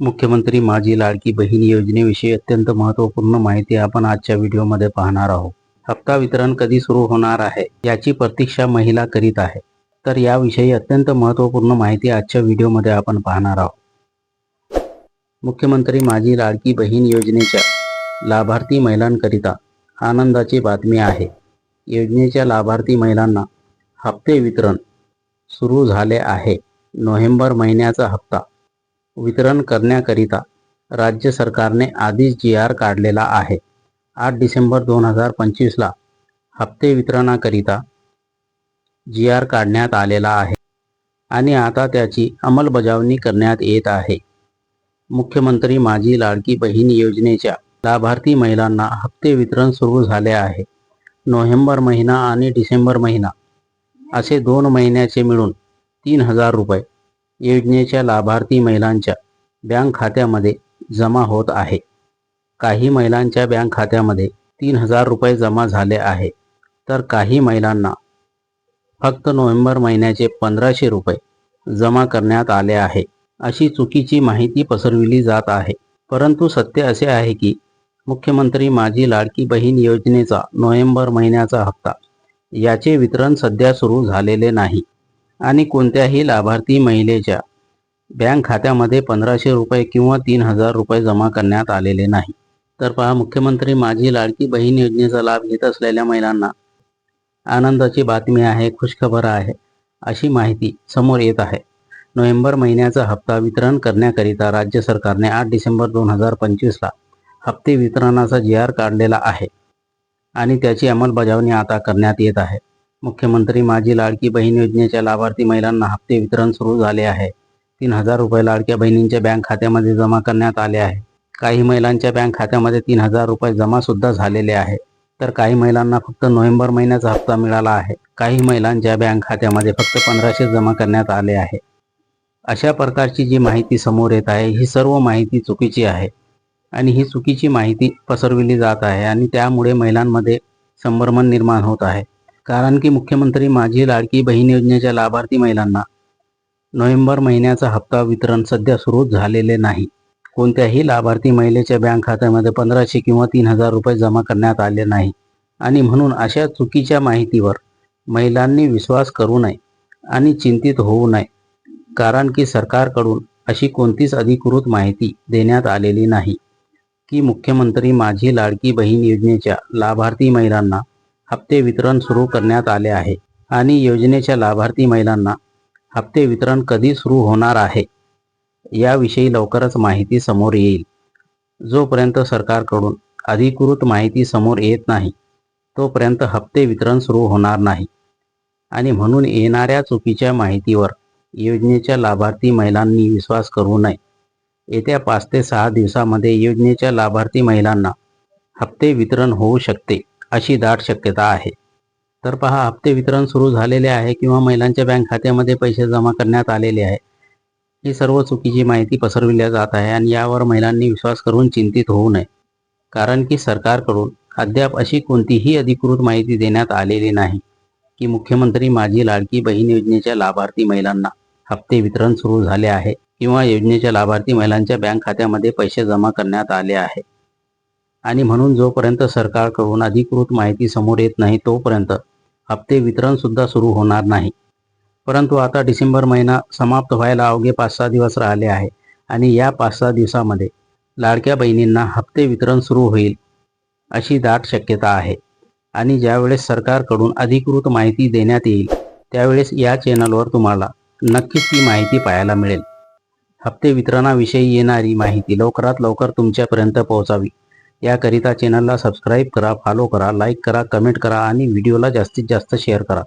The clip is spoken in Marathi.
मुख्यमंत्री माझी लाडकी बहीण योजनेविषयी अत्यंत महत्त्वपूर्ण माहिती आपण आजच्या व्हिडिओमध्ये पाहणार आहोत. हप्ता वितरण कधी सुरू होणार आहे याची प्रतीक्षा महिला करीत आहे. तर याविषयी अत्यंत महत्त्वपूर्ण माहिती आजच्या व्हिडिओमध्ये आपण पाहणार आहोत. मुख्यमंत्री माझी लाडकी बहीण योजनेच्या लाभार्थी महिलांकरिता आनंदाची बातमी आहे. योजनेच्या लाभार्थी महिलांना हप्ते वितरण सुरू झाले आहे. नोव्हेंबर महिन्याचा हप्ता वितरण करण्याकरिता राज्य सरकारने आधीच GR काढलेला आहे. 8 डिसेंबर 2025ला हप्ते वितरणाकरिता GR काढण्यात आलेला आहे आणि आता त्याची अंमलबजावणी करण्यात येत आहे. मुख्यमंत्री माझी लाडकी बहीण योजनेच्या लाभार्थी महिलांना हप्ते वितरण सुरू झाले आहे. नोव्हेंबर महिना आणि डिसेंबर महिना असे 2 महिन्याचे मिळून 3000 रुपये योजनेच्या लाभार्थी महिलांच्या बँक खात्यामध्ये जमा होत आहे. काही महिलांच्या बँक खात्यामध्ये 3000 रुपये जमा झाले आहे, तर काही महिलांना फक्त नोव्हेंबर महिन्याचे 1500 रुपये जमा करण्यात आले आहे. अशी चुकीची माहिती पसरविली जात आहे. परंतु सत्य असे आहे की मुख्यमंत्री माझी लाडकी बहीण योजनेचा नोव्हेंबर महिन्याचा हप्ता याचे वितरण सध्या सुरू झालेले नाही आणि कोणत्याही लाभार्थी महिलेच्या बँक खात्यामध्ये 1500 रुपये किंवा 3000 रुपये जमा करण्यात आलेले नाही. तर पहा, मुख्यमंत्री माझी लाडकी बहीण योजनेचा लाभ घेत असलेल्या महिलांना आनंदाची बातमी आहे, खुशखबर आहे. अशी माहिती समोर येत आहे. नोव्हेंबर महिन्याचा हप्ता वितरण करण्याकरिता राज्य सरकारने 8 डिसेंबर 2025ला हप्ते वितरणाचा GR काढलेला आहे आणि त्याची अंमलबजावणी आता करण्यात येत आहे. मुख्यमंत्री माझी लाडकी बहीण योजनेच्या लाभार्थी महिलांना हप्ते वितरण सुरू झाले आहे. 3000 रुपये लाडक्या बहिणींच्या बँक खात्यामध्ये जमा करण्यात आले आहे. काही महिलांच्या बँक खात्यामध्ये 3000 रुपये जमा सुद्धा झालेले आहे, तर काही महिलांना फक्त नोव्हेंबर महिन्याचा हप्ता मिळाला आहे. काही महिलांच्या बँक खात्यामध्ये फक्त 1500 जमा करण्यात आले आहे. अशा प्रकारची जी माहिती समोर येत आहे, ही सर्व माहिती चुकीची आहे आणि ही चुकीची माहिती पसरविली जात आहे आणि त्यामुळे महिलांमध्ये संभ्रमण निर्माण होत आहे. कारण की मुख्यमंत्री माझी लाडकी बहीण योजनेच्या लाभार्थी महिलांना नोव्हेंबर महिन्याचा हप्ता वितरण सध्या सुरू झालेले नाही. कोणत्याही लाभार्थी महिलेच्या बँक खात्यामध्ये 1500 किंवा 3000 रुपये जमा करण्यात आले नाही आणि म्हणून अशा चुकीच्या माहितीवर महिलांनी विश्वास करू नये आणि चिंतित होऊ नये. कारण की सरकारकडून अशी कोणतीच अधिकृत माहिती देण्यात आलेली नाही की मुख्यमंत्री माझी लाडकी बहीण योजनेच्या लाभार्थी महिलांना हप्ते वितरण सुरू करण्यात आले आहे आणि योजनेच्या लाभार्थी महिलांना हप्ते वितरण कधी सुरू होणार आहे याविषयी लवकरच माहिती समोर येईल. जोपर्यंत सरकारकडून अधिकृत माहिती समोर येत नाही तोपर्यंत हप्ते वितरण सुरू होणार नाही आणि म्हणून येणाऱ्या चुकीच्या माहितीवर योजनेच्या लाभार्थी महिलांनी विश्वास करू नये. येत्या 5 ते 6 दिवसामध्ये योजनेच्या लाभार्थी महिलांना हप्ते वितरण होऊ शकते अशी दाट शक्यता आहे. तर पहा, हप्ते वितरण सुरू झालेले आहे किंवा महिलांच्या बँक खात्यामध्ये पैसे जमा करण्यात आलेले आहे. ही सर्व चुकीची माहिती पसरविली जात आहे आणि यावर महिलांनी विश्वास करून चिंतित होऊ नये. कारण की सरकारकडून अद्याप अशी कोणतीही अधिकृत माहिती देण्यात आलेली नाही की मुख्यमंत्री माझी लाडकी बहीण योजनेच्या लाभार्थी महिलांना हप्ते वितरण सुरू झाले आहे किंवा योजनेच्या लाभार्थी महिलांच्या बँक खात्यामध्ये पैसे जमा करण्यात आले आहे. आणि म्हणून जोपर्यंत सरकारकडून अधिकृत माहिती समोर येत नाही तोपर्यंत हप्ते वितरण सुद्धा सुरू होणार नाही. परंतु आता डिसेंबर महिना समाप्त व्हायला अवघे 5-6 दिवस राहिले आहे आणि या 5-6 दिवसामध्ये लाडक्या बहिणींना हप्ते वितरण सुरू होईल अशी दाट शक्यता आहे. आणि ज्यावेळेस सरकारकडून अधिकृत माहिती देण्यात येईल त्यावेळेस या चॅनलवर तुम्हाला नक्कीच ती माहिती पाहायला मिळेल. हप्ते वितरणाविषयी येणारी माहिती लवकरात लवकर तुमच्यापर्यंत पोहोचावी याकरिता चॅनलला सबस्क्राईब करा, फॉलो करा, लाईक करा, कमेंट करा आणि व्हिडिओला जास्तीत जास्त शेअर करा.